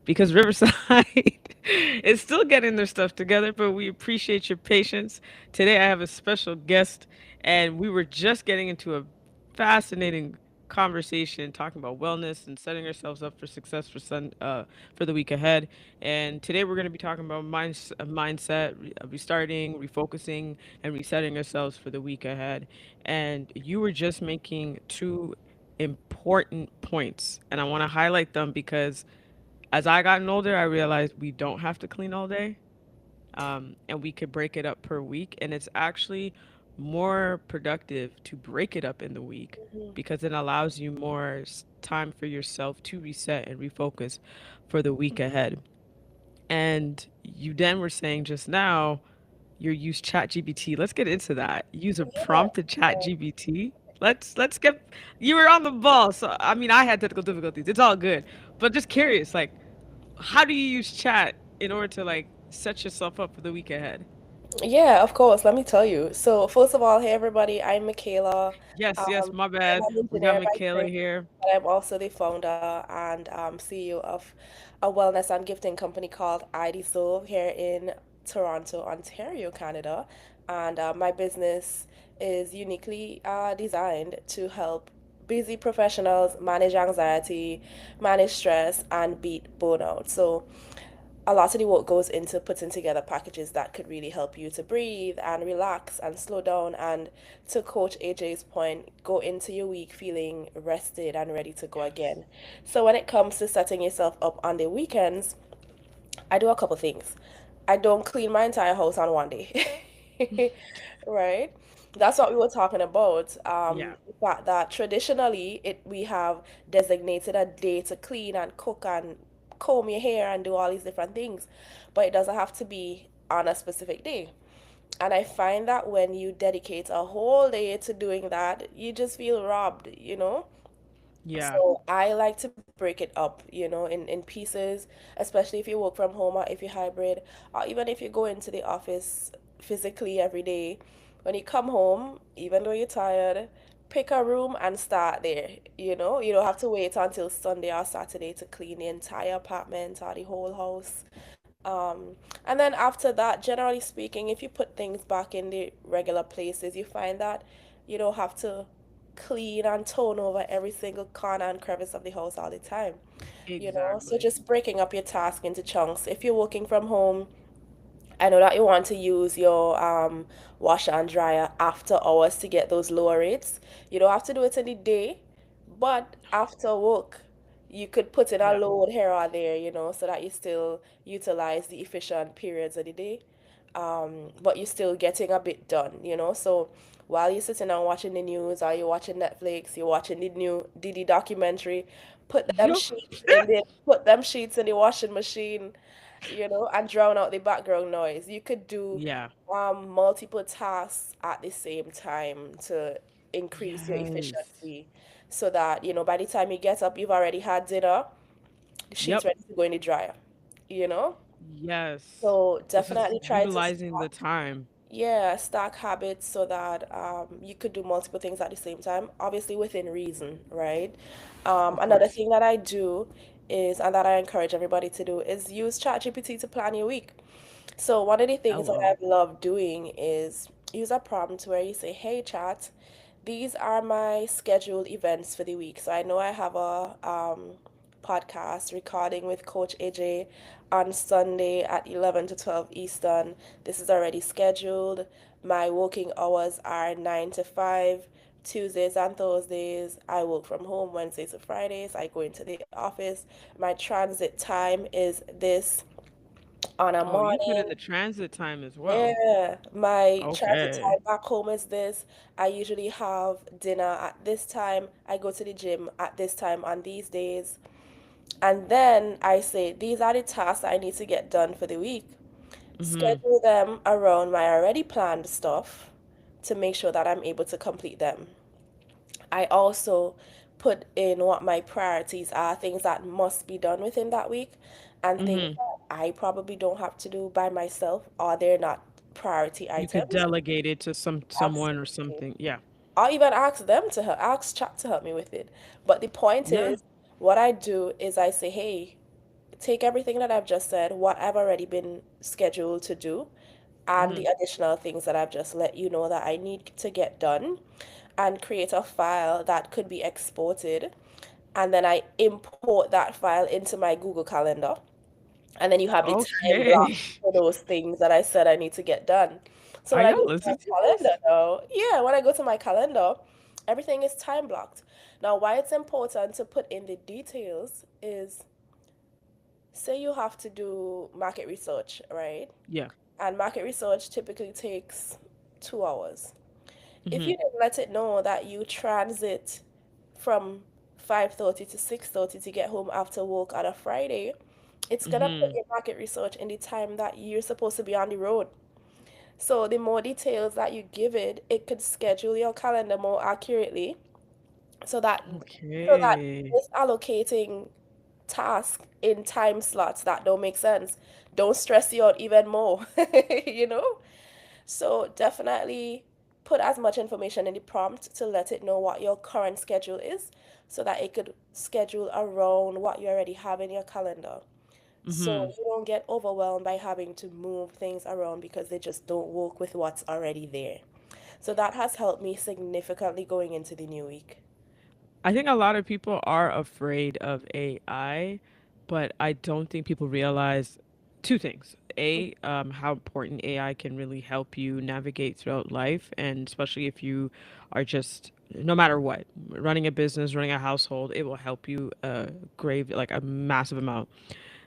because Riverside is still getting their stuff together, but we appreciate your patience. Today I have a special guest, and we were just getting into a fascinating conversation talking about wellness and setting ourselves up for success for the week ahead. And today we're going to be talking about mindset, restarting, refocusing, and resetting ourselves for the week ahead. And you were just making two important points, and I want to highlight them because as I gotten older, I realized we don't have to clean all day, and we could break it up per week. And it's actually more productive to break it up in the week Mhm. because it allows you more time for yourself to reset and refocus for the week ahead. And you then were saying just now, you use ChatGPT. Let's get into that. Use a Yeah. prompt to ChatGPT. Let's get. You were on the ball, so I mean, I had technical difficulties. It's all good, but just curious, like, how do you use chat in order to like set yourself up for the week ahead? Yeah, of course. Let me tell you. So, first of all, hey everybody, I'm Mikhailla. Yes, yes, my I'm bad. an We got engineer by Michaela trade, here. but I'm also the founder and CEO of a wellness and gifting company called I Deserve here in Toronto, Ontario, Canada. And my business is uniquely designed to help busy professionals manage anxiety, manage stress, and beat burnout. So, a lot of the work goes into putting together packages that could really help you to breathe and relax and slow down and, to Coach AJ's point, go into your week feeling rested and ready to go Yes. again. So when it comes to setting yourself up on the weekends, I do a couple things. I don't clean my entire house on one day. Right? That's what we were talking about. Yeah. The fact that traditionally we have designated a day to clean and cook and comb your hair and do all these different things, but it doesn't have to be on a specific day. And I find that when you dedicate a whole day to doing that, you just feel robbed, you know? Yeah. So I like to break it up, in pieces, especially if you work from home or if you're hybrid, or even if you go into the office physically every day. When you come home, even though you're tired, pick a room and start there. You don't have to wait until Sunday or Saturday to clean the entire apartment or the whole house. And then after that, generally speaking, if you put things back in the regular places, you find that you don't have to clean and tone over every single corner and crevice of the house all the time. So Exactly. just breaking up your task into chunks. If you're working from home, I know that you want to use your washer and dryer after hours to get those lower rates. You don't have to do it in the day, but after work, you could put in a Yeah. load here or there, so that you still utilize the efficient periods of the day. But you're still getting a bit done, So while you're sitting and watching the news or you're watching Netflix, you're watching the new Diddy documentary, Yo. put them sheets in the washing machine, and drown out the background noise. You could do Yeah. multiple tasks at the same time to increase your Yes. efficiency so that, by the time you get up, you've already had dinner, the sheet's Yep. ready to go in the dryer, you know? Yes. So It's just definitely try to utilizing the time. stack habits so that you could do multiple things at the same time, obviously within reason, right? Of Another course. thing that I do is, and that I encourage everybody to do, is use ChatGPT to plan your week. So one of the things that Hello. I've loved doing is use a prompt where you say, "Hey chat, these are my scheduled events for the week." So I know I have a podcast recording with Coach AJ on Sunday at 11 to 12 Eastern. This is already scheduled. My working hours are 9 to 5. Tuesdays and Thursdays, I work from home. Wednesdays to Fridays, I go into the office. My transit time is this on a Oh, you put in morning. the transit time as well. Yeah, my transit Okay. time back home is this. I usually have dinner at this time. I go to the gym at this time on these days. And then I say, these are the tasks I need to get done for the week. Mm-hmm. Schedule them around my already planned stuff to make sure that I'm able to complete them. I also put in what my priorities are, things that must be done within that week, and things Mm-hmm. that I probably don't have to do by myself, or they're not priority You could items. delegate it to someone or Absolutely. something. Yeah. Or even ask them to help, ask chat to help me with it. But the point Yeah. is, what I do is I say, hey, take everything that I've just said, what I've already been scheduled to do, and Mm-hmm. the additional things that I've just let you know that I need to get done, and create a file that could be exported. And then I import that file into my Google Calendar. And then you have the time Okay. block for those things that I said I need to get done. So Are when I y'all go to my listening to calendar this? now, yeah, when I go to my calendar, everything is time blocked. Now, why it's important to put in the details is, say you have to do market research, right? Yeah. And market research typically takes 2 hours. If Mm-hmm. you didn't let it know that you transit from 5:30 to 6:30 to get home after work on a Friday, it's gonna put Mm-hmm. your market research in the time that you're supposed to be on the road. So the more details that you give it, it could schedule your calendar more accurately so that Okay. it's allocating tasks in time slots that don't make sense. Don't stress you out even more, you know? So definitely put as much information in the prompt to let it know what your current schedule is so that it could schedule around what you already have in your calendar. So Mm-hmm. you don't get overwhelmed by having to move things around because they just don't work with what's already there. So that has helped me significantly going into the new week. I think a lot of people are afraid of AI, but I don't think people realize two things. A, how important AI can really help you navigate throughout life, and especially if you are just, no matter what, running a business, running a household, it will help you grave like a massive amount.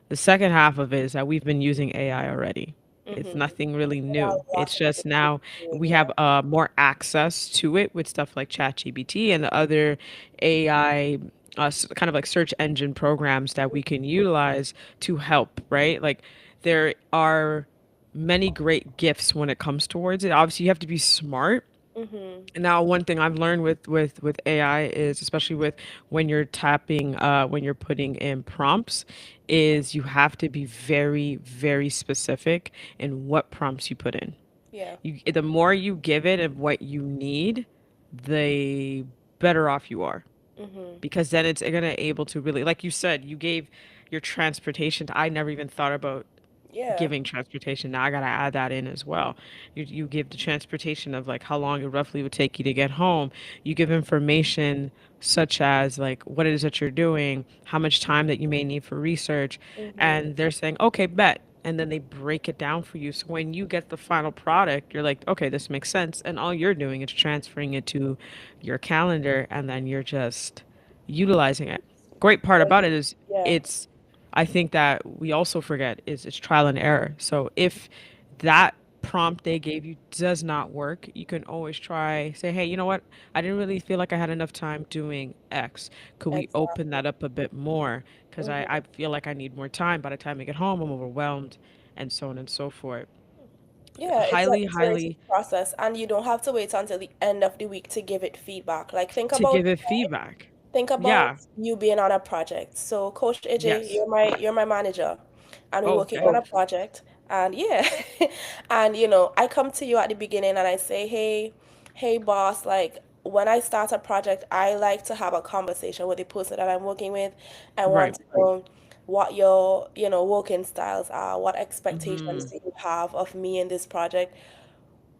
The second half of it is that we've been using AI already. It's Mm-hmm. nothing really A new. lot It's of just people now doing, we yeah. have more access to it with stuff like ChatGPT and the other AI, kind of like search engine programs that we can utilize to help, right? Like there are many great gifts when it comes towards it. Obviously, you have to be smart. Mm-hmm. Now, one thing I've learned with AI is, especially with when you're tapping, when you're putting in prompts, is you have to be very, very specific in what prompts you put in. Yeah. The more you give it of what you need, the better off you are, Mm-hmm. because then it's gonna able to really, like you said, you gave your transportation. I never even thought about Yeah. giving transportation. Now I gotta add that in as well. You give the transportation of like how long it roughly would take you to get home. You give information such as like what it is that you're doing, how much time that you may need for research, Mm-hmm. and they're saying, okay, bet. And then they break it down for you. So when you get the final product, you're like, okay, this makes sense. And all you're doing is transferring it to your calendar and then you're just utilizing it. Great part about it is Yeah. it's, I think that we also forget is it's trial and error. So if that prompt they gave you does not work, you can always try say, hey, you know what? I didn't really feel like I had enough time doing X. Could we open Exactly. that up a bit more? Because I Mm-hmm. feel like I need more time. By the time I get home, I'm overwhelmed, and so on and so forth. Yeah, it's an Highly, iterative highly process, and you don't have to wait until the end of the week to give it feedback. Like, to give it feedback. think about Yeah. you being on a project. So, Coach AJ, Yes. you're my manager, and we're working on Okay. a project. And yeah, and I come to you at the beginning and I say, hey, boss, like when I start a project, I like to have a conversation with the person that I'm working with. I want Right. to know what your working styles are, what expectations Mm-hmm. do you have of me in this project,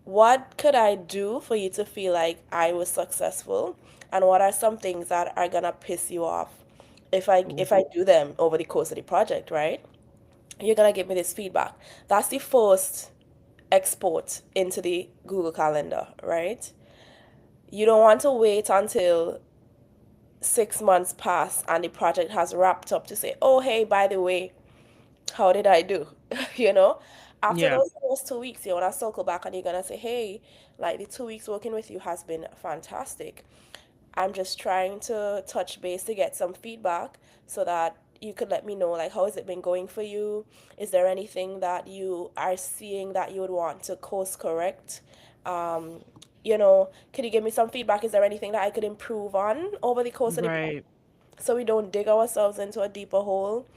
what could I do for you to feel like I was successful? And what are some things that are gonna piss you off if I do them over the course of the project, right? You're gonna give me this feedback. That's the first export into the Google Calendar, right? You don't want to wait until 6 months pass and the project has wrapped up to say, oh hey, by the way, how did I do? you know? After Yeah. those 2 weeks, you wanna circle back and you're gonna say, hey, like the 2 weeks working with you has been fantastic. I'm just trying to touch base to get some feedback so that you could let me know like how has it been going for you? Is there anything that you are seeing that you would want to course correct? Um, could you give me some feedback? Is there anything that I could improve on over the course of the Right. so we don't dig ourselves into a deeper hole?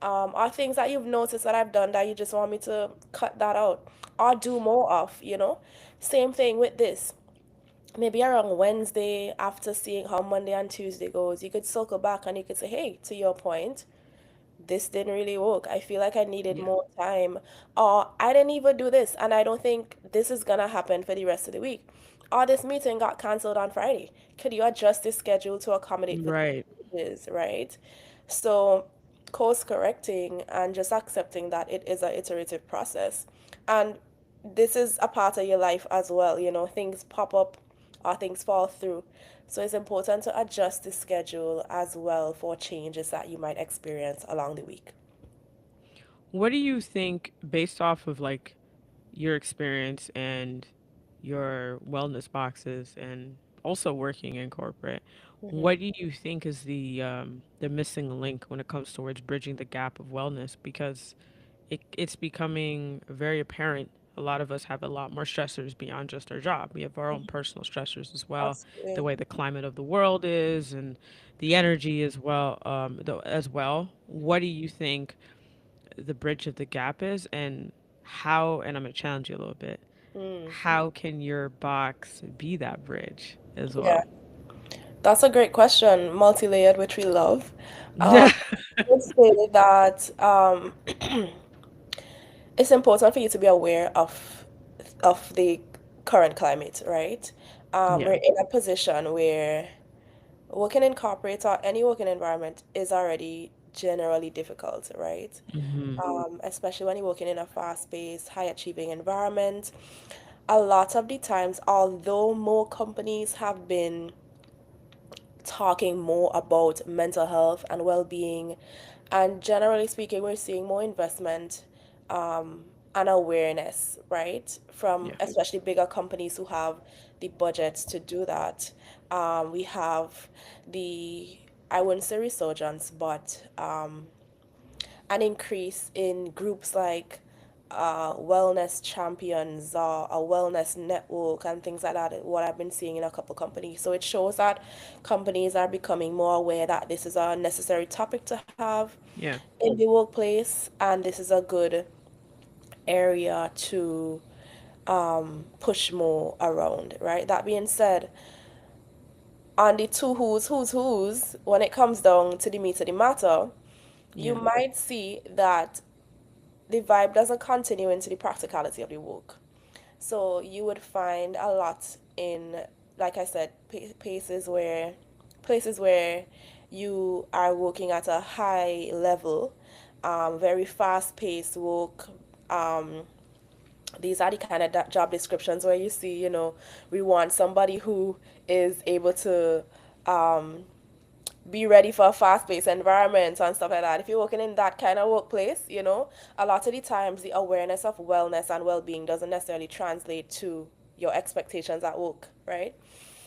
Are things that you've noticed that I've done that you just want me to cut that out or do more of? Same thing with this. Maybe around Wednesday, after seeing how Monday and Tuesday goes, you could circle back and you could say, hey, to your point, this didn't really work. I feel like I needed Yeah. more time. Or I didn't even do this, and I don't think this is gonna happen for the rest of the week. Or this meeting got canceled on Friday. Could you adjust the schedule to accommodate for the Right. changes, right? So, course correcting and just accepting that it is an iterative process. And this is a part of your life as well. Things pop up or things fall through. So it's important to adjust the schedule as well for changes that you might experience along the week. What do you think, based off of like your experience and your wellness boxes and also working in corporate, Hmm. what do you think is the missing link when it comes towards bridging the gap of wellness? Because it's becoming very apparent. A lot of us have a lot more stressors beyond just our job. We have our own personal stressors as well, the Absolutely. way the climate of the world is and the energy as well. As well. What do you think the bridge of the gap is, and how? And I'm gonna challenge you a little bit. Mm. How can your box be that bridge as Yeah, well? that's a great question, multi-layered, which we love. I would say that it's important for you to be aware of the current climate, right? We're Yeah. in a position where working in corporate or any working environment is already generally difficult, right? Hmm. Especially when you're working in a fast-paced, high-achieving environment. A lot of the times, although more companies have been talking more about mental health and well-being, and generally speaking, we're seeing more investment and awareness, right, from Yeah. especially bigger companies who have the budgets to do that. We have the, I wouldn't say resurgence, but an increase in groups like wellness champions or a wellness network and things like that, what I've been seeing in a couple companies. So it shows that companies are becoming more aware that this is a necessary topic to have Yeah. in the workplace, and this is a good area to push more around, right? That being said, on the two who's, when it comes down to the meat of the matter, you Yeah. might see that the vibe doesn't continue into the practicality of the work. So you would find a lot in, like I said, places where you are working at a high level, very fast paced work. Um, these are the kind of job descriptions where you see, we want somebody who is able to be ready for a fast-paced environment and stuff like that. If you're working in that kind of workplace, a lot of the times the awareness of wellness and well-being doesn't necessarily translate to your expectations at work, right?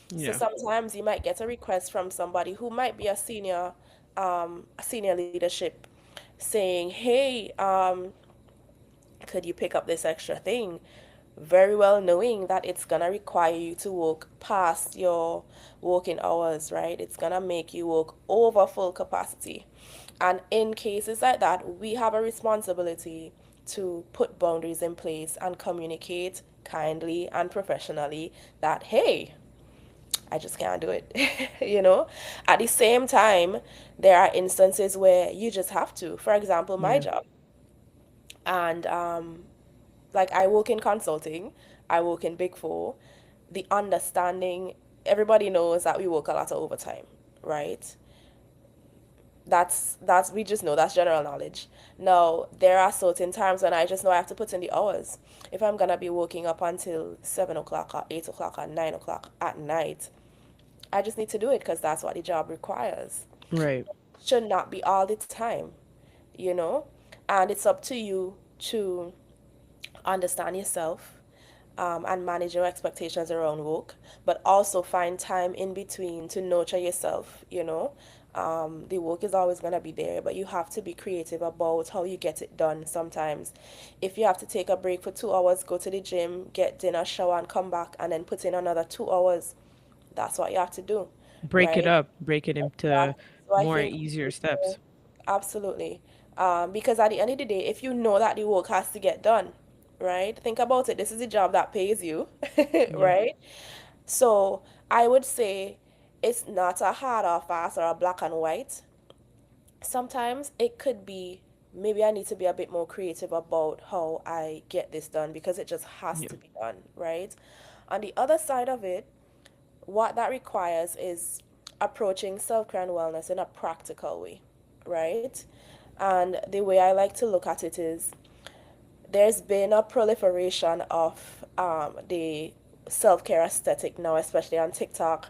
So Yeah. sometimes you might get a request from somebody who might be a senior leadership, saying, "Hey, could you pick up this extra thing?" Very well knowing that it's gonna require you to work past your working hours, right? It's gonna make you work over full capacity. And in cases like that, we have a responsibility to put boundaries in place and communicate kindly and professionally that, hey, I just can't do it. you know? At the same time, there are instances where you just have to. For example, my Yeah. job. And like I work in consulting, I work in Big Four. The understanding, everybody knows that we work a lot of overtime, right? That's we just know that's general knowledge. Now, there are certain times when I just know I have to put in the hours. If I'm gonna be working up until 7 o'clock or 8 o'clock or 9 o'clock at night, I just need to do it because that's what the job requires. Right. Should not be all the time, you know? And it's up to you to understand yourself and manage your expectations around work, but also find time in between to nurture yourself. The work is always going to be there, but you have to be creative about how you get it done sometimes. If you have to take a break for 2 hours, go to the gym, get dinner, shower, and come back, and then put in another 2 hours, that's what you have to do, Break it right? up. Break it into So I more think easier steps. absolutely. Because at the end of the day, if you know that the work has to get done, right? Think about it. This is a job that pays you, Yeah. right? So I would say it's not a hard or fast or a black and white. Sometimes it could be maybe I need to be a bit more creative about how I get this done because it just has Yeah. to be done, right? On the other side of it, what that requires is approaching self care and wellness in a practical way, right? And the way I like to look at it is there's been a proliferation of the self care aesthetic now, especially on TikTok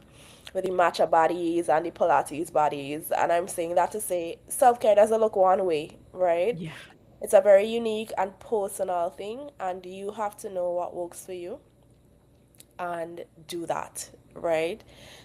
with the matcha bodies and the Pilates bodies. And I'm saying that to say self care doesn't look one way, right? Yeah. It's a very unique and personal thing, and you have to know what works for you and do that, right?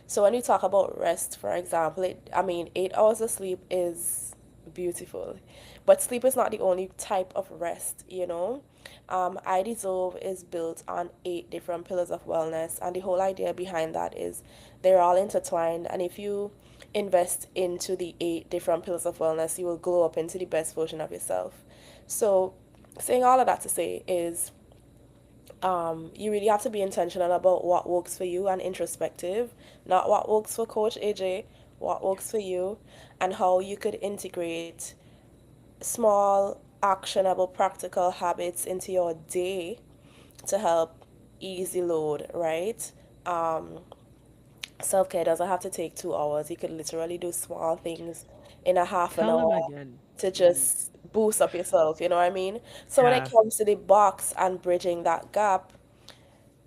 So when you talk about rest, for example, I mean, 8 hours of sleep is beautiful, but sleep is not the only type of rest, you know. I Deserve is built on 8 different pillars of wellness, and the whole idea behind that is they're all intertwined. And if you invest into the 8 different pillars of wellness, you will glow up into the best version of yourself. So, saying all of that to say is you really have to be intentional about what works for you and introspective, not what works for Coach AJ, what Yeah. works for you, and how you could integrate small, actionable, practical habits into your day to help ease the load, right? Um, Self care doesn't have to take 2 hours. You could literally do small things in a half an Tell them hour again. to Mm. just boost up yourself, you know what I mean? So when it Yeah. comes to the box and bridging that gap,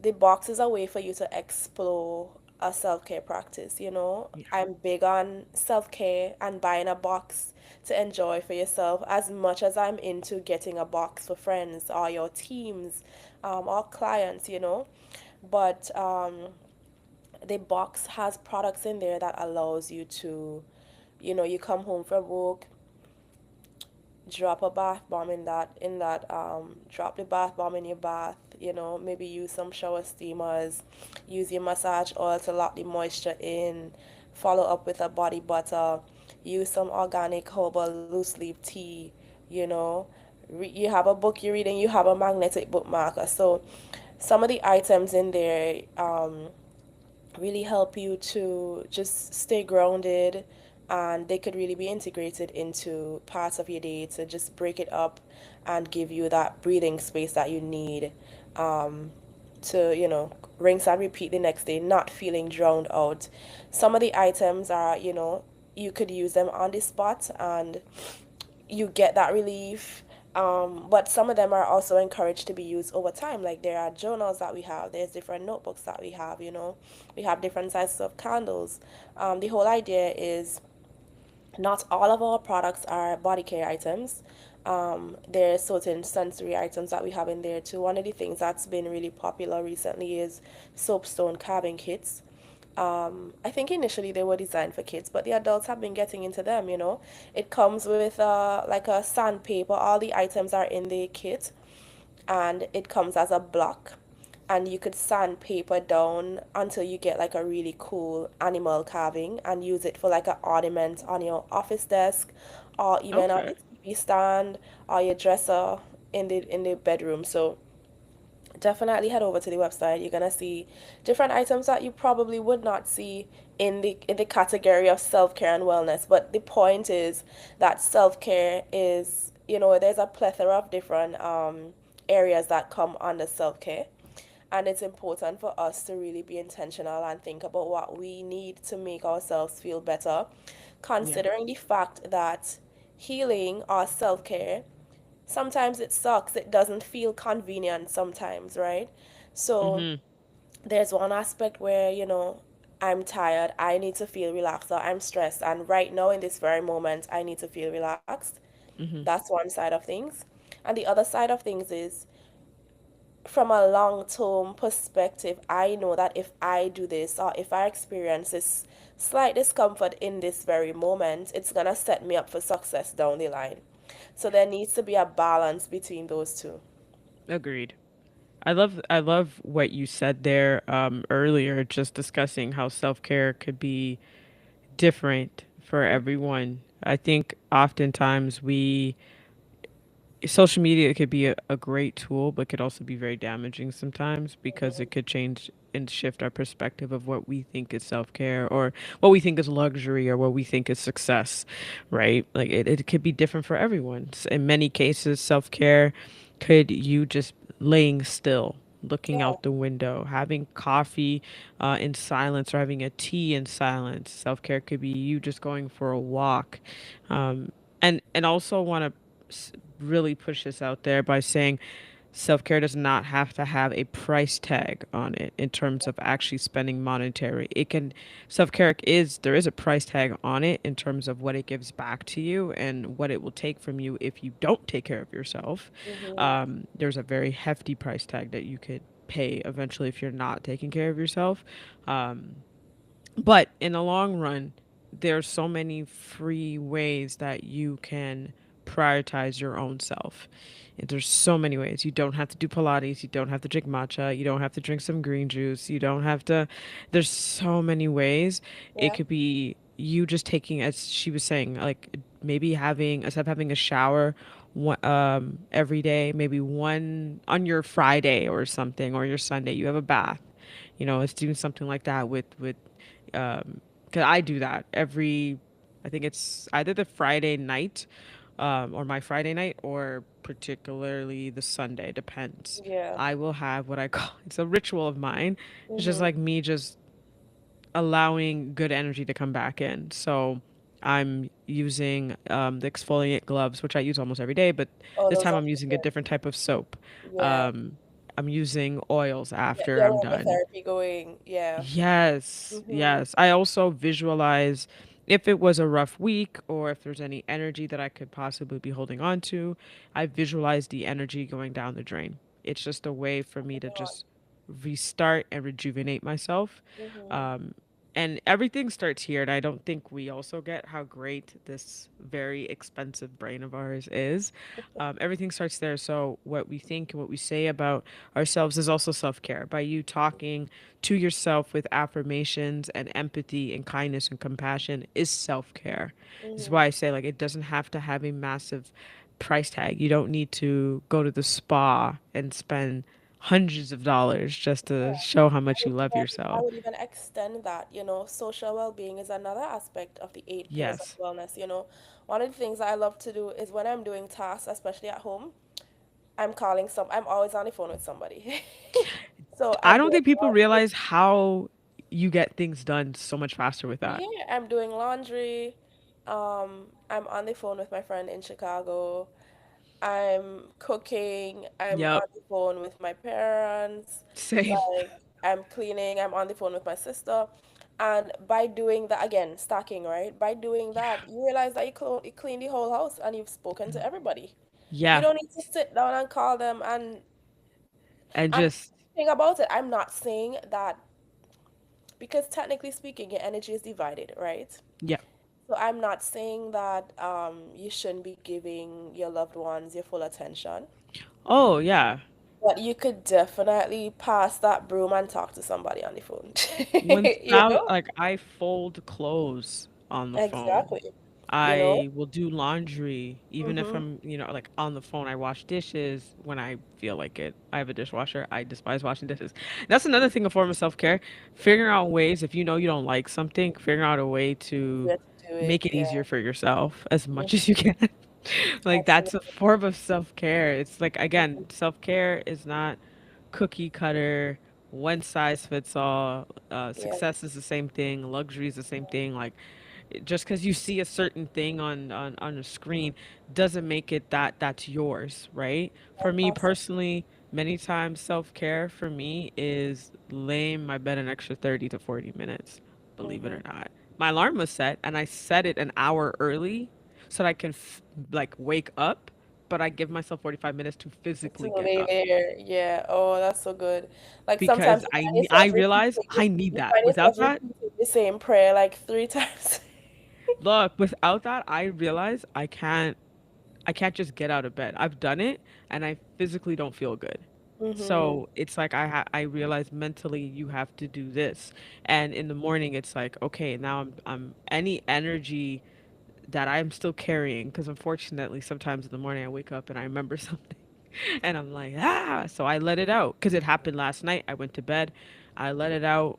the box is a way for you to explore a self-care practice, you know. Yeah. I'm big on self-care and buying a box to enjoy for yourself as much as I'm into getting a box for friends or your teams, or clients, you know. But the box has products in there that allows you to, you know, you come home from work, drop a bath bomb in that, drop the bath bomb in your bath, you know, maybe use some shower steamers, use your massage oil to lock the moisture in, follow up with a body butter, use some organic herbal loose leaf tea, you know. You have a book you're reading, you have a magnetic bookmarker. So some of the items in there really help you to just stay grounded, and they could really be integrated into parts of your day to just break it up and give you that breathing space that you need, um, to, you know, rinse and repeat the next day, not feeling drowned out. Some of the items are, you know, you could use them on the spot and you get that relief. But some of them are also encouraged to be used over time. Like there are journals that we have, there's different notebooks that we have, you know, we have different sizes of candles. The whole idea is not all of our products are body care items. There are certain sensory items that we have in there too. One of the things that's been really popular recently is soapstone carving kits. I think initially they were designed for kids, but the adults have been getting into them, you know. It comes with like a sandpaper. All the items are in the kit, and it comes as a block. And you could sandpaper down until you get like a really cool animal carving and use it for like an ornament on your office desk or even on Okay. the TV stand or your dresser in the bedroom. So definitely head over to the website. You're gonna see different items that you probably would not see in the category of self-care and wellness. But the point is that self-care is, you know, there's a plethora of different areas that come under self-care, and it's important for us to really be intentional and think about what we need to make ourselves feel better, Yeah. considering the fact that healing or self-care, sometimes it sucks. It doesn't feel convenient sometimes, right? So Mhm. there's one aspect where, you know, I'm tired, I need to feel relaxed, or I'm stressed, and right now in this very moment, I need to feel relaxed. Mhm. That's one side of things. And the other side of things is from a long term perspective, I know that if I do this or if I experience this slight discomfort in this very moment, it's gonna set me up for success down the line. So there needs to be a balance between those two. Agreed. I love what you said there earlier, just discussing how self-care could be different for everyone. I think oftentimes we social media could be a great tool, but could also be very damaging sometimes because it could change and shift our perspective of what we think is self care or what we think is luxury or what we think is success, right? Like it could be different for everyone. In many cases, self care could you just laying still, looking Yeah. out the window, having coffee in silence, or having a tea in silence. Self care could be you just going for a walk, and also want to really push this out there by saying self care does not have to have a price tag on it in terms of actually spending monetary. It can self care is there is a price tag on it in terms of what it gives back to you and what it will take from you if you don't take care of yourself. Mm-hmm. There's a very hefty price tag that you could pay eventually if you're not taking care of yourself. But in the long run, there's so many free ways that you can prioritize your own self. And there's so many ways. You don't have to do Pilates. You don't have to drink matcha. You don't have to drink some green juice. You don't have to. There's so many ways. It Yeah. could be you just taking, as she was saying, like maybe having, instead of having a shower every day, maybe one on your Friday or something, or your Sunday, you have a bath. It's doing something like that with because I do that every. I think it's either the Friday night, or my Friday night, or particularly the Sunday. Depends. Yeah. I will have what I call it's a ritual of mine. It's just Mm-hmm. like me just allowing good energy to come back in. So I'm using the exfoliate gloves, which I use almost every day, but Oh, this those time are I'm so using a good. different type of soap. Yeah. Um, I'm using oils Yeah. after Your I'm done. aromatherapy going. Yeah. Yes, Mm-hmm. yes. I also visualize if it was a rough week or if there's any energy that I could possibly be holding on to. I visualize the energy going down the drain. It's just a way for me to God. just restart and rejuvenate myself. Mm-hmm. Um, and everything starts here. And I don't think we also get how great this very expensive brain of ours is. Everything starts there. So, what we think and what we say about ourselves is also self care. By you talking to yourself with affirmations and empathy and kindness and compassion is self care. This is Mm-hmm. why I say, like, it doesn't have to have a massive price tag. You don't need to go to the spa and spend hundreds of dollars just to show how I much would you love even I yourself. would even extend that, social well-being is another aspect of the 8 pillars of Yes. wellness. One of the things I love to do is when I'm doing tasks, especially at home, I'm always on the phone with somebody. So I I'm don't doing think people laundry. realize how you get things done so much faster with that. Yeah, I'm doing laundry. I'm on the phone with my friend in Chicago. I'm cooking, I'm Yep. on the phone with my parents, Same. like I'm cleaning, I'm on the phone with my sister. And by doing that, again, stacking, right? By doing that, you realize that you clean the whole house and you've spoken to everybody. You Yeah. don't need to sit down and call them And and just, thing about it, I'm not saying that because technically speaking, your energy is divided, right? yeah. So I'm not saying that you shouldn't be giving your loved ones your full attention. Oh, yeah. But you could definitely pass that broom and talk to somebody on the phone. You Without, know? like, I fold clothes on the phone. Exactly. You know? I will do laundry, even if Mm-hmm. I'm, like on the phone. I wash dishes when I feel like it. I have a dishwasher. I despise washing dishes. That's another thing, a form of self care. Figuring out ways, if you know you don't like something, figuring out a way to Easier to do it. make it Yeah. easier for yourself as much Mhm. as you can. Like, that's a Absolutely. form of self care. It's like, again, Mhm. self care is not cookie cutter, one size fits all. Yeah. Success is the same thing, luxury is the same thing. Like, just because you see a certain thing on a screen doesn't make it that's yours, right? For me Awesome. personally, many times self-care for me is laying in my bed an extra 30 to 40 minutes, believe it Mm-hmm. or not. My alarm was set and I set it an hour early so that I can like wake up, but I give myself 45 minutes to physically To get lay up there. Yeah. Oh, that's so good. Like sometimes because you find yourself I realize repeating I need you that. find yourself Without that, repeating the same prayer like 3 times. look, without that, I realize I can't just get out of bed. I've done it and I physically don't feel good. Mm-hmm. So it's like I realize mentally you have to do this. And in the morning it's like, okay, now I'm any energy that I'm still carrying because unfortunately sometimes in the morning I wake up and I remember something and I'm like, ah, so I let it out because it happened last night. I went to bed, I let it out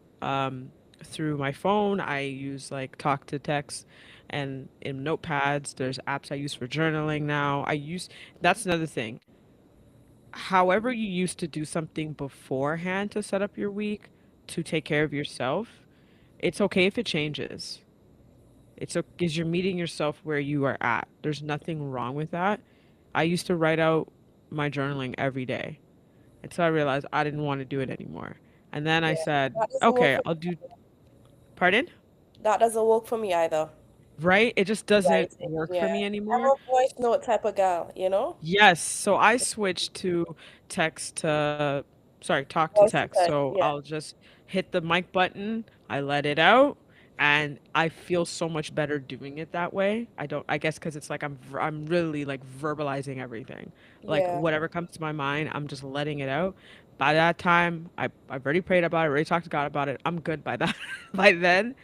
through my phone. I use like talk to text and in notepads. There's apps I use for journaling now. That's another thing. However, you used to do something beforehand to set up your week to take care of yourself, it's okay if it changes. It's because you're meeting yourself where you are at. There's nothing wrong with that. I used to write out my journaling every day until I realized I didn't want to do it anymore. And then I Yeah, said, that doesn't work okay, for I'll do, pardon? that doesn't work for me either. Right? It just doesn't Writing, work yeah. for me I'm anymore. a voice note type of gal, you know? Yes, so I switched to text to, sorry, talk to Voice to text. text, So yeah. I'll just hit the mic button, I let it out, and I feel so much better doing it that way. I guess because it's like I'm really like verbalizing everything. Like Yeah, whatever comes to my mind, I'm just letting it out. By that time, I've already prayed about it, already talked to God about it. I'm good by that. By then,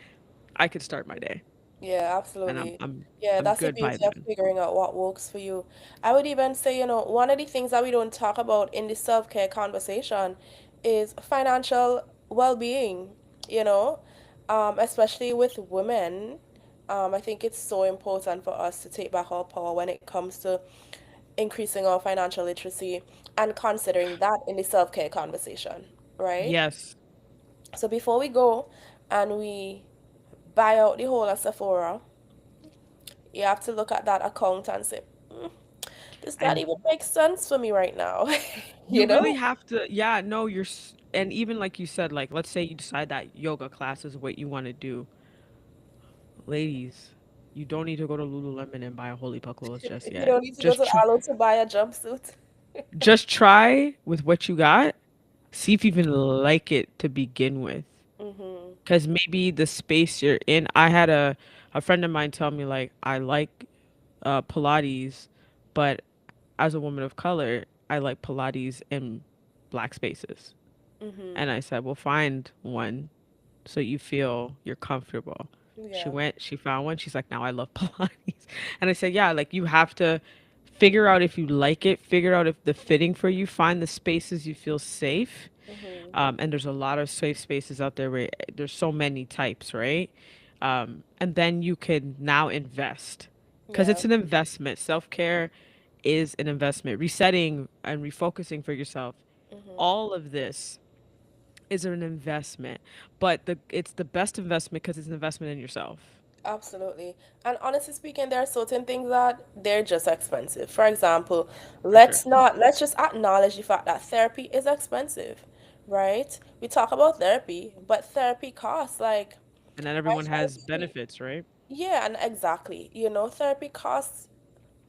I could start my day, yeah, and absolutely. Yeah, I'm that's the good by beauty of then. figuring out what works for you. I would even say, one of the things that we don't talk about in the self-care conversation is financial well-being, you know, especially with women. I think it's so important for us to take back our power when it comes to increasing our financial literacy and considering that in the self-care conversation, right? Yes, So before we go and we buy out the whole of Sephora, you have to look at that account and say, does that and even make sense for me right now? you You really know? have to, yeah, no, and even like you said, like, let's say you decide that yoga class is what you want to do. Ladies, you don't need to go to Lululemon and buy a Holy Puckles just You yet. don't need to go to Alo to buy a jumpsuit. Just try with what you got. See if you even like it to begin with. Mm-hmm. Because maybe the space you're in, I had a friend of mine tell me, like, I like Pilates, but as a woman of color, I like Pilates in black spaces. Mm-hmm. And I said, well, find one so you feel you're comfortable. She Yeah. went, she found one. She's like, now I love Pilates. And I said, yeah, like you have to figure out if you like it, figure out if the fitting for you, find the spaces you feel safe. Mm-hmm. And there's a lot of safe spaces out there where there's so many types, right? And then you can now invest because Yeah. it's an investment. Self care is an investment. Resetting and refocusing for yourself. Mm-hmm. All of this is an investment, but it's the best investment because it's an investment in yourself. Absolutely. And honestly speaking, there are certain things that they're just expensive. For example, For sure. let's just acknowledge the fact that therapy is expensive, right? We talk about therapy, but therapy costs like And then I everyone try to has see. benefits, right? Yeah, and exactly. Therapy costs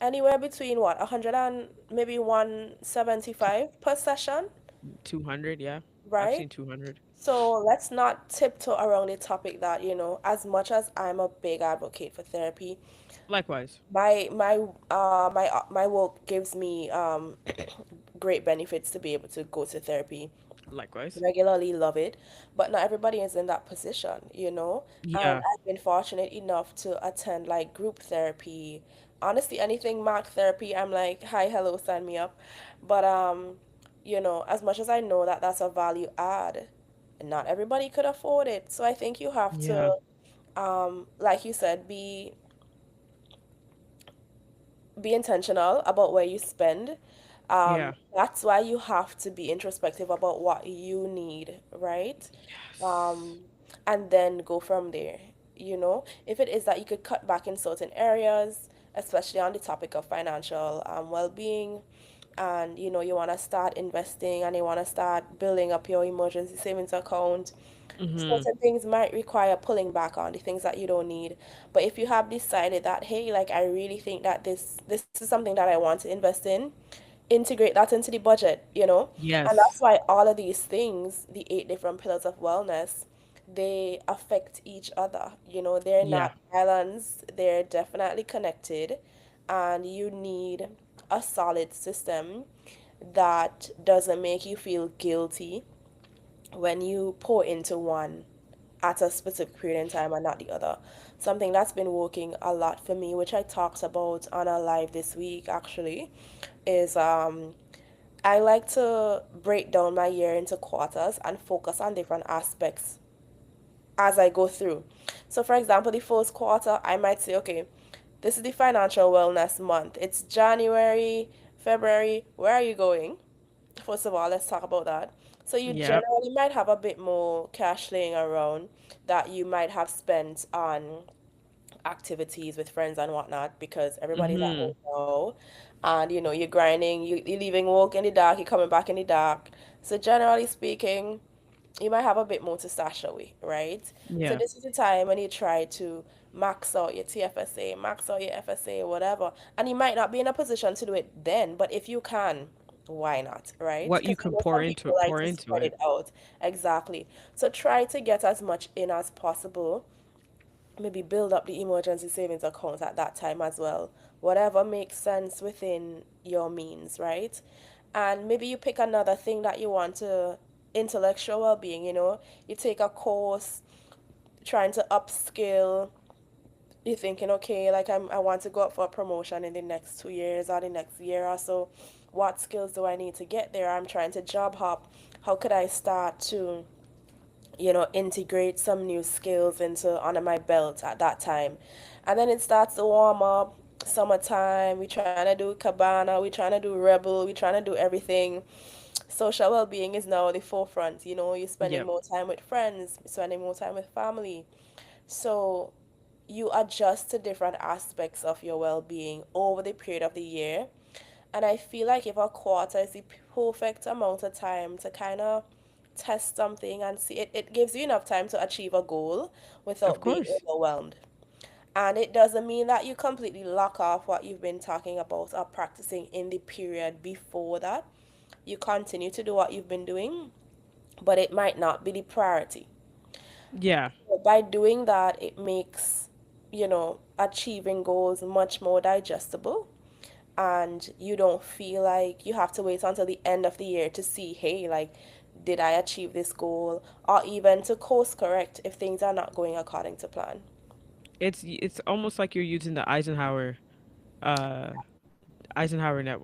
anywhere between what, 100 and maybe 175 per session, 200, yeah. I've right? seen 200. So let's not tiptoe around the topic that, as much as I'm a big advocate for therapy, Likewise. my work gives me great benefits to be able to go to therapy Likewise. regularly, love it, but not everybody is in that position. And Yeah. I've been fortunate enough to attend like group therapy, honestly anything mark therapy, I'm like, hi, hello, sign me up. But as much as I know that that's a value add, not everybody could afford it, so I think you have Yeah. to, like you said, be intentional about where you spend. Yeah. That's why you have to be introspective about what you need, right? Yes. Um, and then go from there. If it is that you could cut back in certain areas, especially on the topic of financial well-being, and you want to start investing and you want to start building up your emergency savings account, Mm-hmm. certain things might require pulling back on the things that you don't need. But if you have decided that, hey, like I really think that this is something that I want to invest in, integrate that into the budget. And that's Yes. why all of these things, the 8 different pillars of wellness, they affect each other. They're Yeah. not islands, they're definitely connected, and you need a solid system that doesn't make you feel guilty when you pour into one at a specific period in time and not the other. Something that's been working a lot for me, which I talked about on a live this week actually, is I like to break down my year into quarters and focus on different aspects as I go through. So, for example, the first quarter, I might say, okay, this is the financial wellness month. It's January, February. Where are you going? First of all, let's talk about that. So, you Yep. generally might have a bit more cash laying around that you might have spent on activities with friends and whatnot because everybody's at Mm-hmm. home now. And you're grinding, you're leaving work in the dark, you're coming back in the dark. So, generally speaking, you might have a bit more to stash away, right? So Yeah. this is the time when you try to max out your TFSA, max out your FSA, whatever. And you might not be in a position to do it then, but if you can, why not, right? What you Because I can know pour some into people it, like pour to into spread it. it out. Exactly. So try to get as much in as possible. Maybe build up the emergency savings account at that time as well. Whatever makes sense within your means, right? And maybe you pick another thing that you want to intellectual well-being, you take a course trying to upskill. You're thinking, okay, like I want to go up for a promotion in the next 2 years or the next year or so. What skills do I need to get there? I'm trying to job hop. How could I start to integrate some new skills into under my belt at that time? And then it starts to warm up. Summertime, we trying to do cabana, we trying to do rebel, we trying to do everything. Social well-being is now the forefront. You're spending Yep. more time with friends, spending more time with family. So you adjust to different aspects of your well-being over the period of the year. And I feel like if a quarter is the perfect amount of time to kind of test something and see, it gives you enough time to achieve a goal Of without being course. overwhelmed. And it doesn't mean that you completely lock off what you've been talking about or practicing in the period before that. You continue to do what you've been doing, but it might not be the priority. Yeah. By doing that, it makes, achieving goals much more digestible. And you don't feel like you have to wait until the end of the year to see, hey, like, did I achieve this goal? Or even to course correct if things are not going according to plan. It's almost like you're using the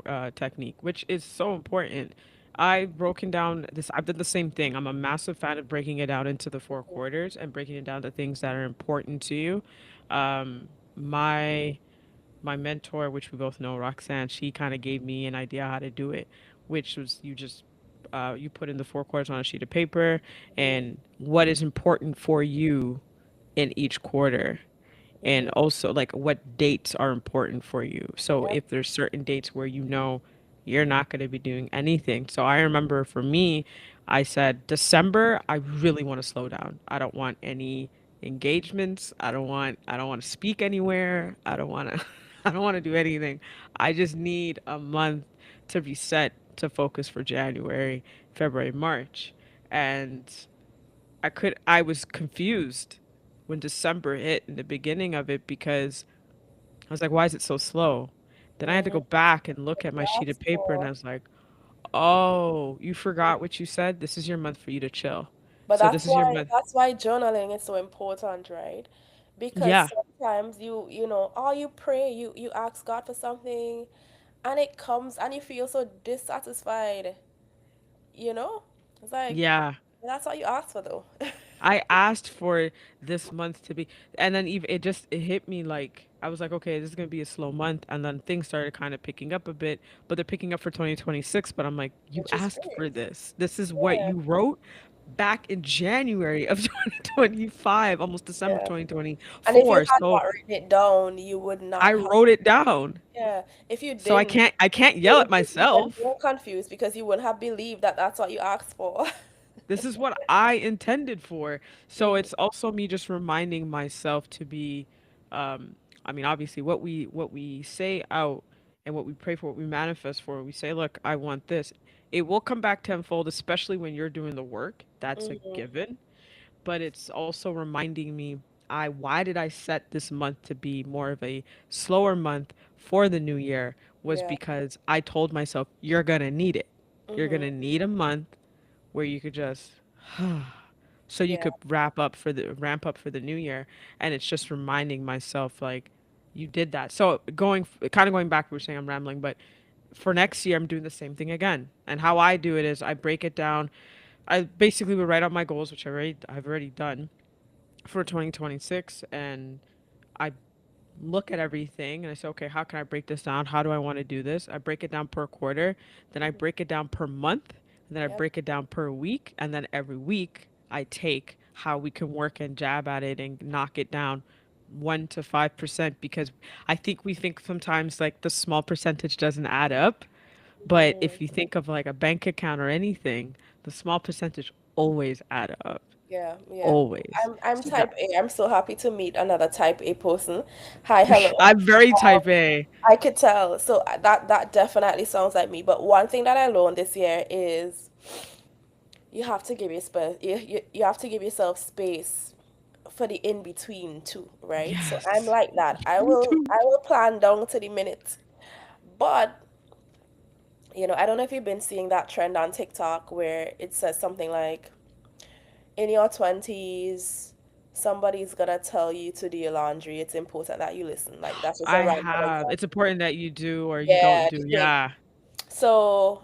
uh technique, which is so important. I've broken down this. I've done the same thing. I'm a massive fan of breaking it down into the four quarters and breaking it down to things that are important to you. Um, my my mentor, which we both know, Roxanne, she kind of gave me an idea how to do it, which was you put in the four quarters on a sheet of paper and what is important for you in each quarter, and also like what dates are important for you. So Yep. if there's certain dates where you know you're not going to be doing anything. So I remember for me, I said December, I really want to slow down. I don't want any engagements. I don't want to speak anywhere. I don't want to I don't want to do anything. I just need a month to reset to focus for January, February, March. And I was confused when December hit in the beginning of it because I was like, why is it so slow? Then I had to go back and look at my sheet of That's paper and I cool. was like, oh, you forgot what you said? This is your month for you to chill. But So that's this is your why month. that's why journaling is so important, right? Because Yeah. sometimes or you pray, you ask God for something and it comes and you feel so dissatisfied, you know? It's like Yeah. that's what you asked for though. I asked for this month to be, and then even it hit me like I was like, okay, this is gonna be a slow month, and then things started kind of picking up a bit, but they're picking up for 2026. But I'm like, you Which is asked great. for this. This is what Yeah, you wrote back in January of 2025, almost December of yeah. And if you 2024. had So not written it down, you would I not have. wrote it down. Yeah, if you So didn't, I can't it yell would at be even myself. more confused because you wouldn't have believed that that's what you asked for. This is what I intended for. So Mhm, it's also me just reminding myself to be, um, I mean, obviously what we say out and what we pray for, what we manifest for, we say, look, I want this. It will come back tenfold, especially when you're doing the work. That's a mhm, given. But it's also reminding me, why did I set this month to be more of a slower month for the new year was yeah, because I told myself, you're gonna need it. You're mhm, gonna need a month where you could just so you Yeah. could ramp up for the new year. And it's just reminding myself like you did that. So kind of going back, we were saying I'm rambling, but for next year I'm doing the same thing again. And how I do it is I break it down. I basically would write out my goals, which I've already done for 2026, and I look at everything and I say, okay, how can I break this down? How do I want to do this? I break it down per quarter, then I Mhm. break it down per month, and then I Yep. break it down per week, and then every week I take how we can work and jab at it and knock it down 1 to 5%, because I think we think sometimes like the small percentage doesn't add up. But if Mhm. you think of like a bank account or anything, the small percentage always add up. Yeah, yeah. Always. I'm So that type A. I'm so happy to meet another type A person. Hi, hello. I'm very type A. I could tell. So that definitely sounds like me. But one thing that I learned this year is you have to give your space. You have to give yourself space for the in between too, right? So I'm Yes. like that. Me too. I will plan down to the minute. But I don't know if you've been seeing that trend on TikTok where it says something like, in your 20s, somebody's gonna tell you to do your laundry. It's important that you listen. Like, that's just a I random have. It's example. important that you do or you don't Yeah, do. they, Yeah, so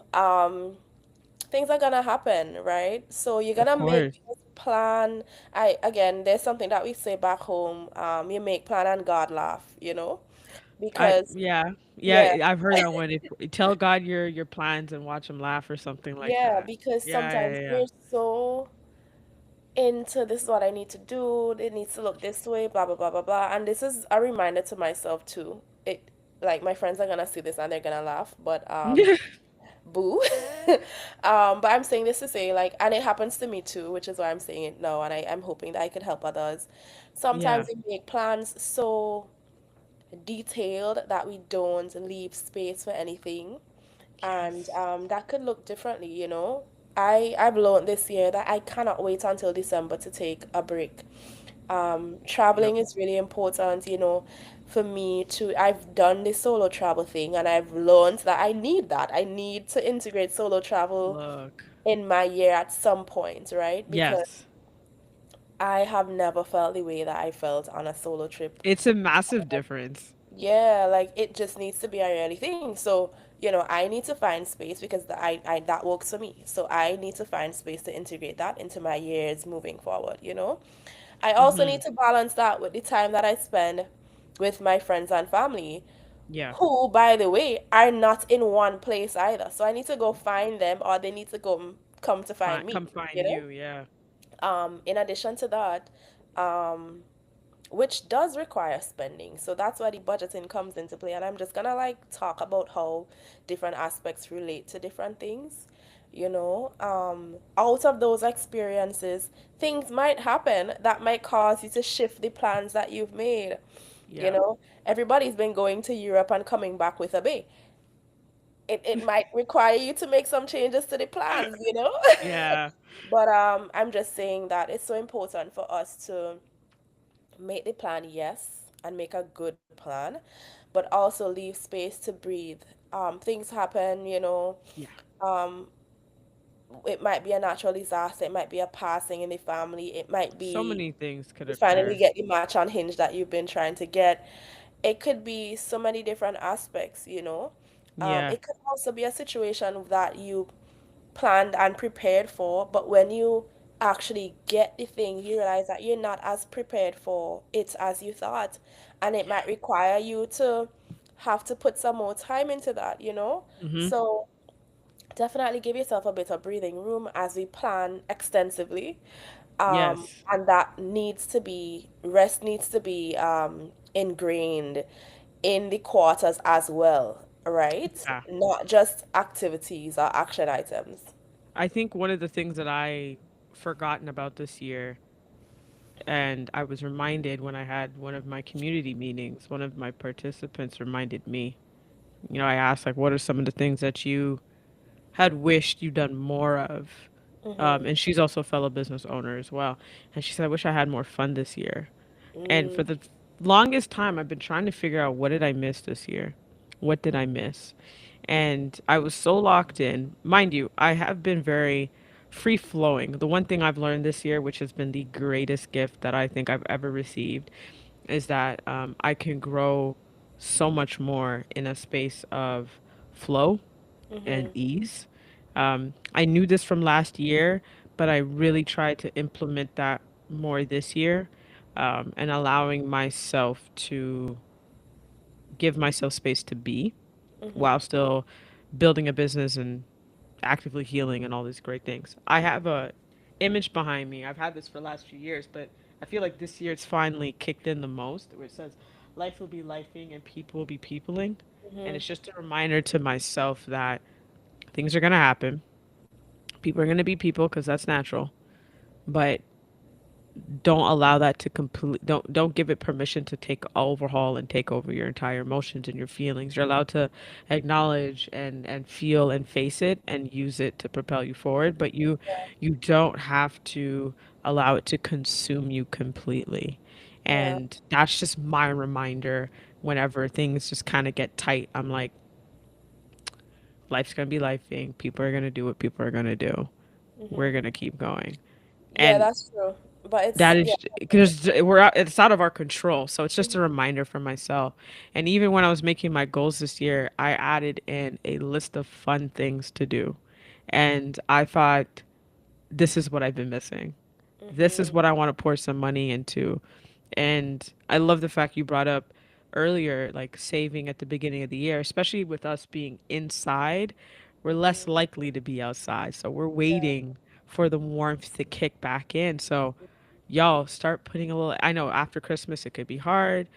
things are gonna happen, right? So you're of gonna make course. this plan. There's something that we say back home. You make plan and God laugh, because Yeah. yeah, Yeah, I've heard that one. If tell God your plans and watch him laugh or something like yeah, that. because Yeah, sometimes yeah, yeah. we're so into this is what I need to do. It needs to look this way, blah blah blah blah blah. And this is a reminder to myself too. It like my friends are gonna see this and they're gonna laugh, but boo. But I'm saying this to say like, and it happens to me too, which is why I'm saying it now, and I'm hoping that I could help others. Yeah. Sometimes we make plans so detailed that we don't leave space for anything, and Yes. that could look differently. I've learned this year that I cannot wait until December to take a break. Yep. Traveling is really important, for me to. I've done this solo travel thing, and I've learned that I need that. I need to integrate solo travel Look. in my year at some point, right? Because Yes. I have never felt the way that I felt on a solo trip. It's a massive difference. Yeah, like it just needs to be a yearly thing. So, I need to find space because that works for me. So I need to find space to integrate that into my years moving forward. I also need Mhm. to balance that with the time that I spend with my friends and family, Yeah. who, by the way, are not in one place either. So I need to go find them, or they need to come to find me, Come find you know? you. Yeah. In addition to that, um, which does require spending. So that's why the budgeting comes into play. And I'm just gonna like talk about how different aspects relate to different things. Out of those experiences, things might happen that might cause you to shift the plans that you've made. You Yeah. know, everybody's been going to Europe and coming back with a bay. It might require you to make some changes to the plans. Yeah. But I'm just saying that it's so important for us to make the plan, yes, and make a good plan, but also leave space to breathe. Things happen. Yeah. Um, it might be a natural disaster, it might be a passing in the family, it might So be many things could you finally occur. get the match on Hinge that you've been trying to get. It could be so many different aspects. Yeah. It could also be a situation that you planned and prepared for, but when you actually get the thing, you realize that you're not as prepared for it as you thought. And it might require you to have to put some more time into that. Mhm. So definitely give yourself a bit of breathing room as we plan extensively. Yes. And that rest needs to be ingrained in the quarters as well, right? Yeah. Not just activities or action items. I think one of the things that I forgotten about this year, and I was reminded when I had one of my community meetings, one of my participants reminded me. I asked like, what are some of the things that you had wished you'd done more of? Mm-hmm. And she's also a fellow business owner as well. And she said, I wish I had more fun this year. And for Mm, the longest time, I've been trying to figure out, what did I miss this year? What did I miss? And I was so locked in. Mind you, I have been very free flowing. The one thing I've learned this year, which has been the greatest gift that I think I've ever received, is that I can grow so much more in a space of flow and Mhm. ease. I knew this from last year, but I really tried to implement that more this year, and allowing myself to give myself space to be while Mhm. still building a business and actively healing and all these great things. I have a image behind me. I've had this for the last few years, but I feel like this year it's finally kicked in the most, where it says life will be lifing and people will be peopling. And Mhm. it's just a reminder to myself that things are going to happen. People are going to be people because that's natural. But don't allow that to complete don't give it permission to take overhaul and take over your entire emotions and your feelings. You're allowed to acknowledge and feel and face it and use it to propel you forward, but you don't have to allow it to consume you completely. Yeah. And that's just my reminder whenever things just kind of get tight. I'm like, life's going to be lifing, people are going to do what people are going to do, we're Mhm. going to keep going. Yeah, And that's true. But that it's yeah. is because we're out, it's out of our control. So it's just a Mhm. reminder for myself. And even when I was making my goals this year, I added in a list of fun things to do. And I thought, this is what I've been missing. This is Mhm. what I want to pour some money into. And I love the fact you brought up earlier, like saving at the beginning of the year, especially with us being inside, we're less Mhm. likely to be outside. So we're Yeah. waiting for the warmth to kick back in. So y'all start putting a little, I know after Christmas it could be hard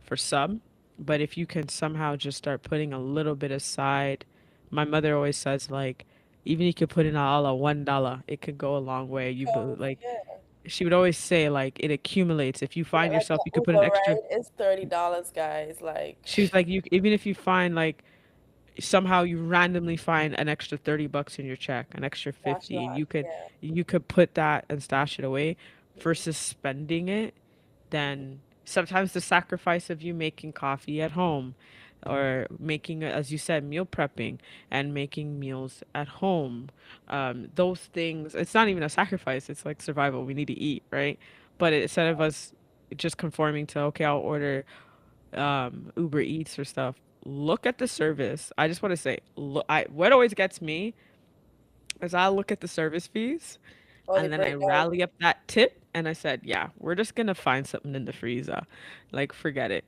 for some, but if you can somehow just start putting a little bit aside, my mother always says like, even you could put in a $1, it could go a long way. Like, Yeah. she would always say like it accumulates. If you Yeah, find like yourself, an you could put an Uber extra. ride is $30, guys. Like, She was like, you even if you find like somehow you randomly find an extra $30 in your check, an extra that's 50, and not. you could put that and stash it away Yeah. versus spending it. Then sometimes the sacrifice of you making coffee at home or making, as you said, meal prepping and making meals at home, those things, it's not even a sacrifice, it's like survival. We need to eat, right? But instead of us just conforming to, okay, I'll order Uber Eats or stuff, look at the service. I just want to say, look, what always gets me is I look at the service fees Or the and then I breakdown. rally up that tip and I said, yeah, we're just gonna find something in the freezer. Like, forget it.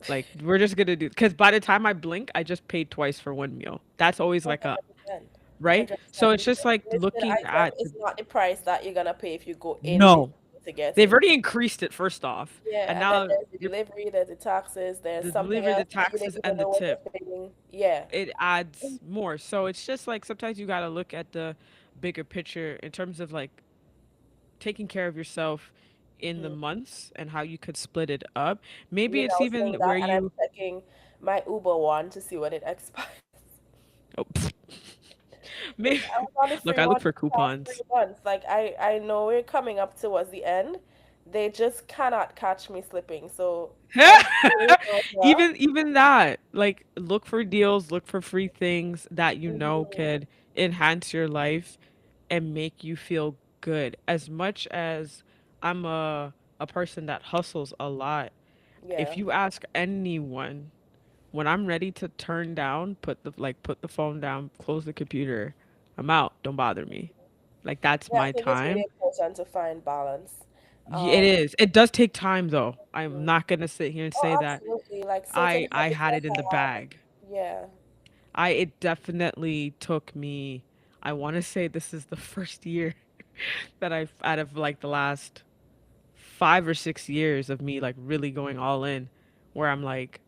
Like, we're just gonna do, because by the time I blink, I just paid twice for one meal. That's always like a 100%. right. So 100%. it's just like Listed looking item at is the not the price that you're gonna pay if you go in no. physically to get They've it. already increased it first off, and Yeah, and then now there's the you're delivery, there's the taxes, there's the something delivery, the else that you taxes, didn't even and the know what tip. you're paying. Yeah. It adds more. So it's just like sometimes you got to look at the bigger picture in terms of like taking care of yourself in the Mhm. months and how you could split it up. Maybe You it's know, even saying where that, and I'm you checking my Uber one to see when it expires. oh, Because maybe I was on the look, free I look one for for the past coupons. 3 months. Like I know we're coming up towards the end. They just cannot catch me slipping. So I'm doing it now. Even that, like look for deals, look for free things that you know Mhm. could enhance your life and make you feel good. As much as I'm a person that hustles a lot, if Yeah. you ask anyone, when I'm ready to turn down, put the phone down, close the computer, I'm out. Don't bother me. Like that's Yeah, I my think it's really time. important to find balance. It Um, is. It does take time though. I'm mhm. not gonna sit here and Oh, say that absolutely. Like certain I habits had that it in the I have. bag. Yeah. It definitely took me, I want to say this is the first year that I've out of like the last 5 or 6 years of me like really going all in, where I'm like,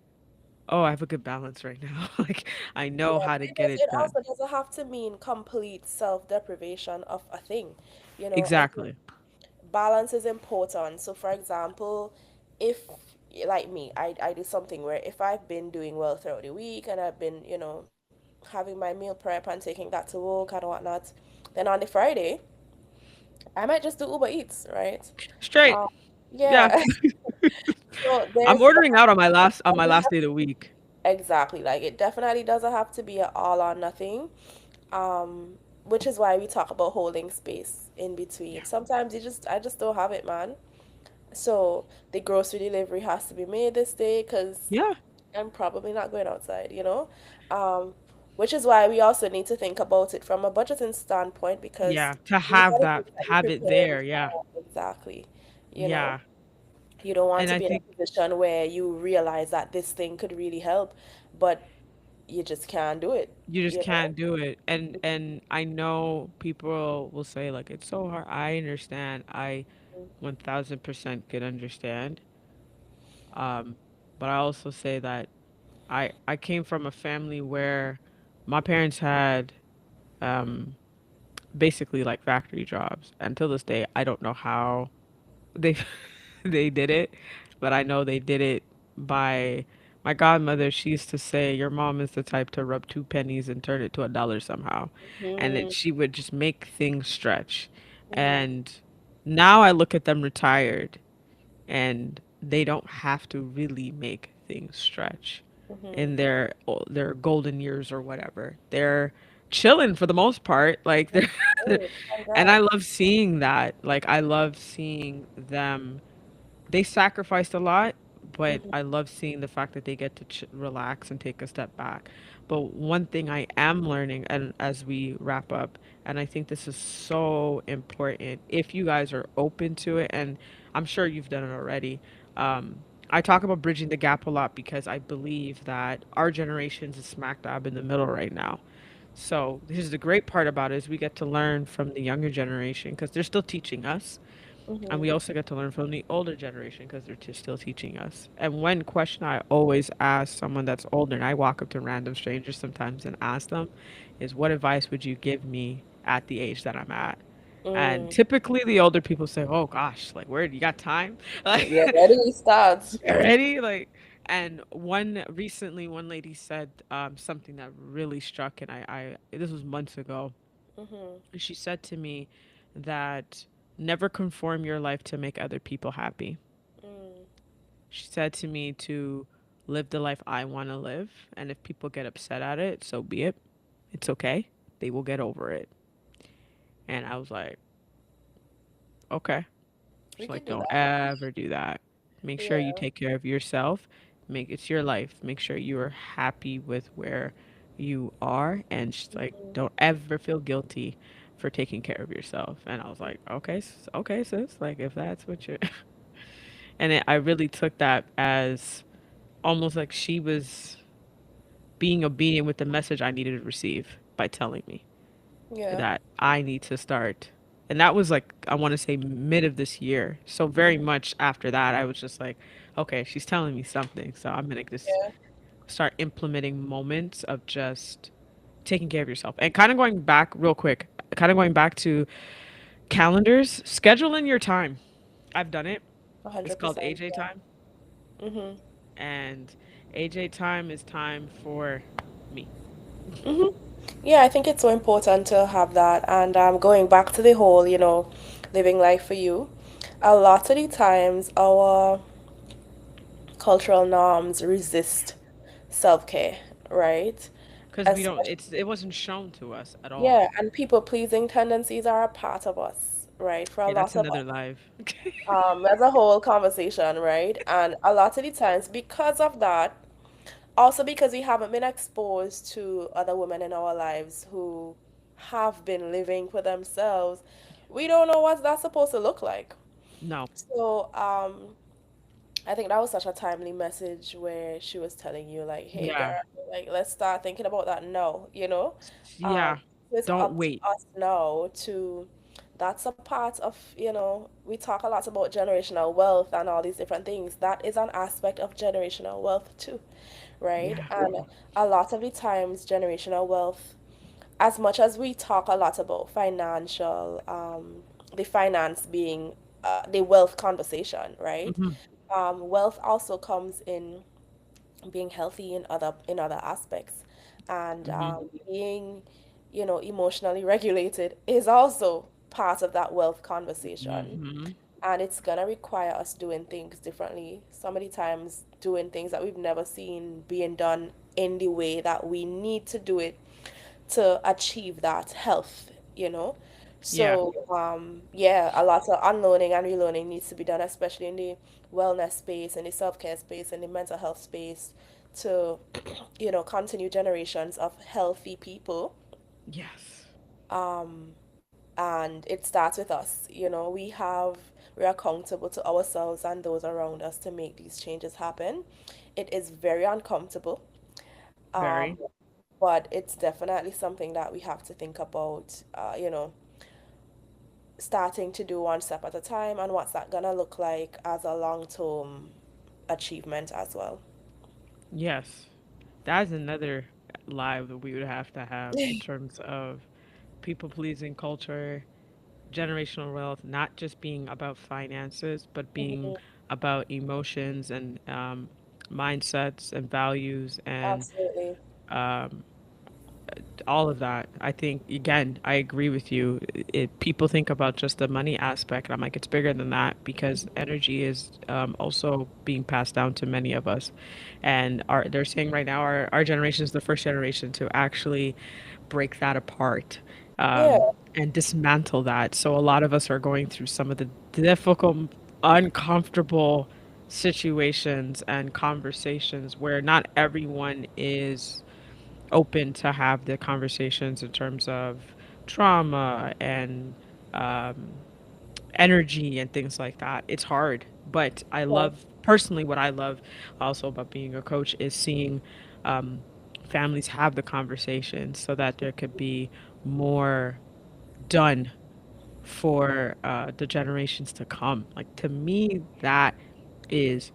oh, I have a good balance right now. Like I know Yeah, how but to get it it done. also doesn't have to mean complete self-deprivation of a thing. You know, I think Exactly. balance is important. So, for example, if like me, I do something where if I've been doing well throughout the week and I've been, having my meal prep and taking that to work and whatnot, then on the Friday, I might just do Uber Eats, right? Straight. Um, Yeah. yeah. So I'm there's that, ordering out on and my you last have day of the week. exactly like it definitely doesn't have to be an all or nothing. Um, which is why we talk about holding space in between. Yeah. Sometimes I just don't have it, man. So the grocery delivery has to be made this day because Yeah. I'm probably not going outside, you know? Um, which is why we also need to think about it from a budgeting standpoint because Yeah. To these have are the that, things that you're have it preparing there. Yeah. for exactly, you know? Yeah. You don't want And to I be in think a position where you realize that this thing could really help, but you just can't do it, you just you know? can't do it. And I know people will say like it's so hard. I understand. I 1000% could understand. Um, but I also say that I came from a family where my parents had um basically like factory jobs. And till this day, I don't know how they they did it, but I know they did it by my godmother. She used to say, "Your mom is the type to rub two pennies and turn it to a dollar somehow," and that Mm-hmm. she would just make things stretch. Mm-hmm. And now I look at them retired, and they don't have to really make things stretch Mm-hmm. in their golden years or whatever. They're chilling for the most part. Like they're Good. Thank and I God. love seeing that. Like I love seeing them, they sacrificed a lot, but Mm-hmm. I love seeing the fact that they get to relax and take a step back. But one thing I am learning, and as we wrap up, and I think this is so important, if you guys are open to it, and I'm sure you've done it already. I talk about bridging the gap a lot because I believe that our generations is smack dab in the middle right now. So this is the great part about it is we get to learn from the younger generation because they're still teaching us, and Mm-hmm. we also get to learn from the older generation because they're still teaching us. And one question I always ask someone that's older, and I walk up to random strangers sometimes and ask them, is what advice would you give me at the age that I'm at? And Mm. typically the older people say, "Oh gosh, like where you got time? Like Yeah, where do we start? already?" Like, and one recently, one lady said something that really struck, and I this was months ago. Mm-hmm. She said to me that never conform your life to make other people happy. Mm. She said to me to live the life I want to live. And if people get upset at it, so be it. It's okay. They will get over it. And I was like, okay. We She's could like, do don't that. ever do that. Make sure you Yeah. take care of yourself. Make it's your life. Make sure you are happy with where you are. And she's like, don't ever feel guilty for taking care of yourself. And I was like, okay, okay, sis. Like if that's what you're, and I really took that as almost like she was being obedient with the message I needed to receive by telling me Yeah. that I need to start. And that was like, I want to say mid of this year. So very Mm-hmm. much after that, I was just like, okay, she's telling me something. So I'm going to just Yeah. start implementing moments of just taking care of yourself. And kind of going back real quick, kind of going back to calendars, schedule in your time. I've done it. It's called 100%. AJ time. Yeah. Mm-hmm. And AJ time is time for me. Mm-hmm. Yeah, I think it's so important to have that. And going back to the whole, living life for you, a lot of the times our cultural norms resist self-care, right? Because we don't, Especially, it wasn't shown to us at all. yeah, and people-pleasing tendencies are a part of us, right? For a Yeah, lot that's of another us. live. That's a whole conversation, right? And a lot of the times, because of that, also because we haven't been exposed to other women in our lives who have been living for themselves, we don't know what that's supposed to look like. No. So, I think that was such a timely message where she was telling you, like, hey, Yeah. girl, like, let's start thinking about that now, you know? Um, Yeah. it's Don't up to wait. us now to, that's a part of, we talk a lot about generational wealth and all these different things. That is an aspect of generational wealth too, right? Yeah. And a lot of the times, generational wealth, as much as we talk a lot about financial, the finance being the wealth conversation, right? Hmm. Wealth also comes in being healthy in other aspects, and Hmm. being, emotionally regulated is also part of that wealth conversation. Hmm. And it's gonna require us doing things differently. So many times doing things that we've never seen being done in the way that we need to do it to achieve that health, you know. Yeah. So, yeah, a lot of unlearning and relearning needs to be done, especially in the wellness space, in the self-care space, in the mental health space, to, continue generations of healthy people. Yes. And it starts with us. We're accountable to ourselves and those around us to make these changes happen. It is very uncomfortable, um, Very. but it's definitely something that we have to think about, starting to do one step at a time, and what's that gonna look like as a long-term achievement as well. Yes. That's another live that we would have to have in terms of people pleasing culture, generational wealth, not just being about finances, but being Mhm. about emotions and mindsets and values and Absolutely. um, all of that. I think again, I agree with you. People think about just the money aspect. I'm like, it's bigger than that because energy is also being passed down to many of us, and they're saying right now our generation is the first generation to actually break that apart Yeah. and dismantle that. So a lot of us are going through some of the difficult, uncomfortable situations and conversations where not everyone is open to have the conversations in terms of trauma and um, energy and things like that. It's hard, but I Yeah. love personally what I love also about being a coach is seeing um, families have the conversations so that there could be more done for the generations to come. Like to me, that is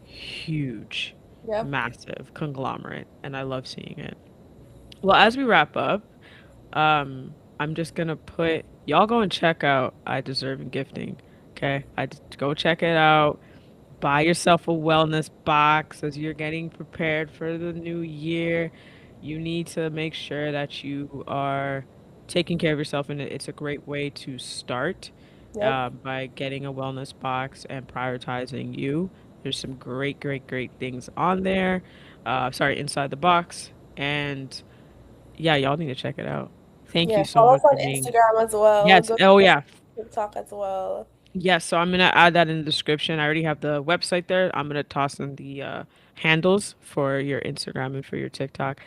huge, Yeah. massive conglomerate, and I love seeing it. Well, as we wrap up, I'm just gonna put y'all go and check out I Deserve and Gifting. Okay, go check it out. Buy yourself a wellness box as you're getting prepared for the new year. You need to make sure that you are taking care of yourself, and it's a great way to start Yep. by getting a wellness box and prioritizing you. There's some great, great, great things on there. Sorry, inside the box, and yeah, y'all need to check it out. Thank Yeah. you so Follow us much on for being. Instagram as well. Yes. Go Oh, check us yeah. on TikTok as well. Yes. So I'm gonna add that in the description. I already have the website there. I'm gonna toss in the handles for your Instagram and for your TikTok.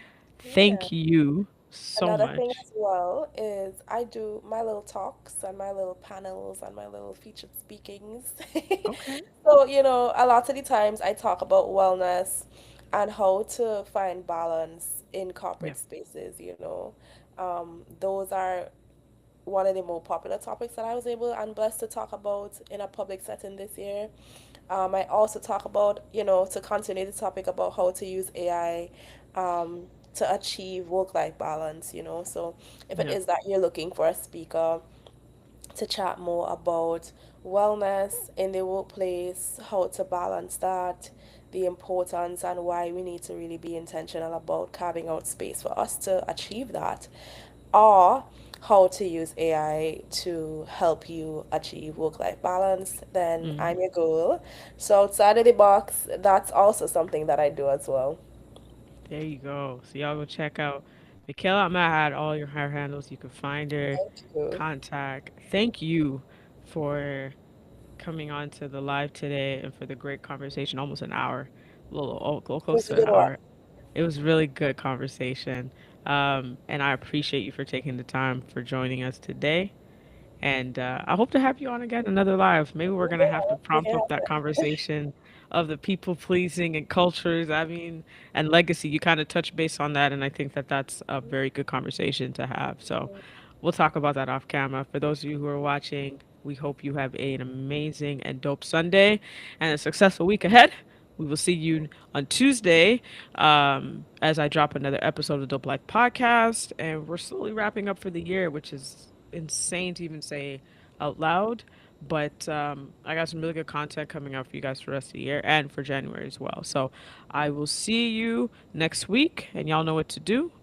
Yeah. Thank you so Another thing much. as well is I do my little talks and my little panels and my little featured speakings. Okay. So, a lot of the times I talk about wellness and how to find balance in Yeah. corporate spaces. Those are one of the more popular topics that I was able and blessed to talk about in a public setting this year. I also talk about, to continue the topic about how to use AI to achieve work-life balance. So if it Yeah. is that you're looking for a speaker to chat more about wellness in the workplace, how to balance that, the importance and why we need to really be intentional about carving out space for us to achieve that, or how to use AI to help you achieve work-life balance, then Hmm. I'm your girl. So outside of the box, that's also something that I do as well. There you go. So y'all go check out Mikhailla. I'm gonna add all her handles. You can find her, Thank you. contact. Thank you for coming on to the live today and for the great conversation. Almost an hour, a little It close was a to an good one. hour. It was really good conversation. And I appreciate you for taking the time for joining us today. And I hope to have you on again another live. Maybe we're gonna have Yeah, to let's make prompt it up that happen. conversation of the people pleasing and cultures. I mean, and legacy. You kind of touch base on that, and I think that that's a very good conversation to have. So we'll talk about that off camera. For those of you who are watching, we hope you have an amazing and dope Sunday and a successful week ahead. We will see you on Tuesday as I drop another episode of the Dope Life podcast. And we're slowly wrapping up for the year, which is insane to even say out loud. But I got some really good content coming out for you guys for the rest of the year and for January as well. So I will see you next week. And y'all know what to do.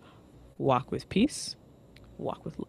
Walk with peace, walk with love.